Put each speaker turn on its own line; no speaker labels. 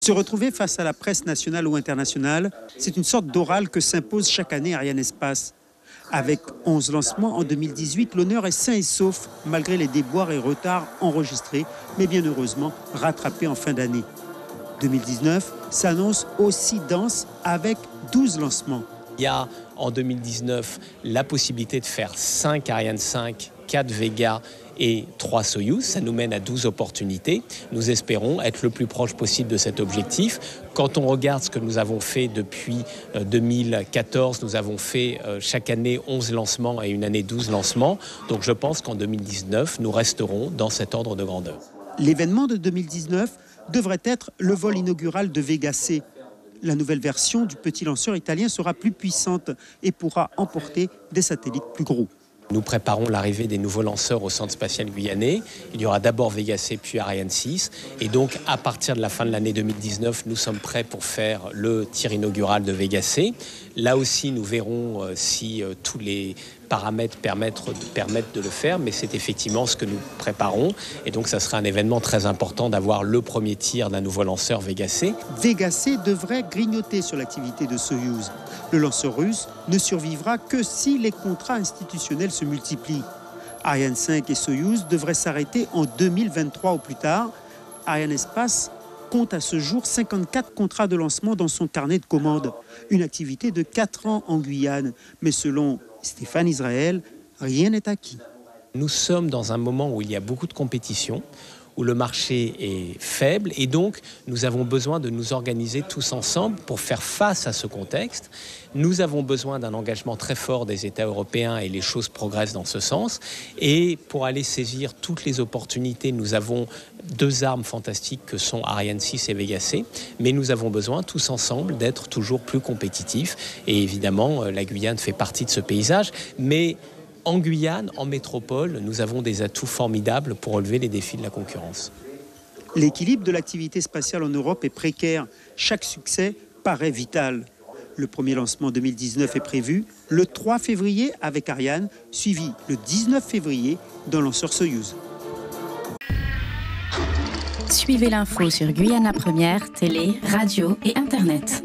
Se retrouver face à la presse nationale ou internationale, c'est une sorte d'oral que s'impose chaque année Arianespace. Avec 11 lancements en 2018, l'honneur est sain et sauf, malgré les déboires et retards enregistrés, mais bien heureusement rattrapés en fin d'année. 2019 s'annonce aussi dense avec 12 lancements.
Il y a en 2019 la possibilité de faire 5 Ariane 5, 4 Vega et 3 Soyouz. Ça nous mène à 12 opportunités. Nous espérons être le plus proche possible de cet objectif. Quand on regarde ce que nous avons fait depuis 2014, nous avons fait chaque année 11 lancements et une année 12 lancements. Donc je pense qu'en 2019, nous resterons dans cet ordre de grandeur.
L'événement de 2019 devrait être le vol inaugural de Vega C. La nouvelle version du petit lanceur italien sera plus puissante et pourra emporter des satellites plus gros.
Nous préparons l'arrivée des nouveaux lanceurs au centre spatial guyanais. Il y aura d'abord Vega C puis Ariane 6. Et donc, à partir de la fin de l'année 2019, nous sommes prêts pour faire le tir inaugural de Vega C. Là aussi, nous verrons si tous les paramètres permettent de le faire, mais c'est effectivement ce que nous préparons. Et donc, ça sera un événement très important d'avoir le premier tir d'un nouveau lanceur Vega C.
Vega C devrait grignoter sur l'activité de Soyouz. Le lanceur russe ne survivra que si les contrats institutionnels se multiplient. Ariane 5 et Soyouz devraient s'arrêter en 2023 au plus tard. Arianespace compte à ce jour 54 contrats de lancement dans son carnet de commandes. Une activité de 4 ans en Guyane. Mais selon Stéphane Israël, rien n'est acquis.
Nous sommes dans un moment où il y a beaucoup de compétition, où le marché est faible et donc nous avons besoin de nous organiser tous ensemble pour faire face à ce contexte. Nous avons besoin d'un engagement très fort des États européens et les choses progressent dans ce sens. Et pour aller saisir toutes les opportunités, nous avons 2 armes fantastiques que sont Ariane 6 et Vega C, mais nous avons besoin tous ensemble d'être toujours plus compétitifs. Et évidemment, la Guyane fait partie de ce paysage, mais en Guyane, en métropole, nous avons des atouts formidables pour relever les défis de la concurrence.
L'équilibre de l'activité spatiale en Europe est précaire. Chaque succès paraît vital. Le premier lancement 2019 est prévu le 3 février avec Ariane, suivi le 19 février d'un lanceur Soyouz.
Suivez l'info sur Guyana Première, télé, radio et Internet.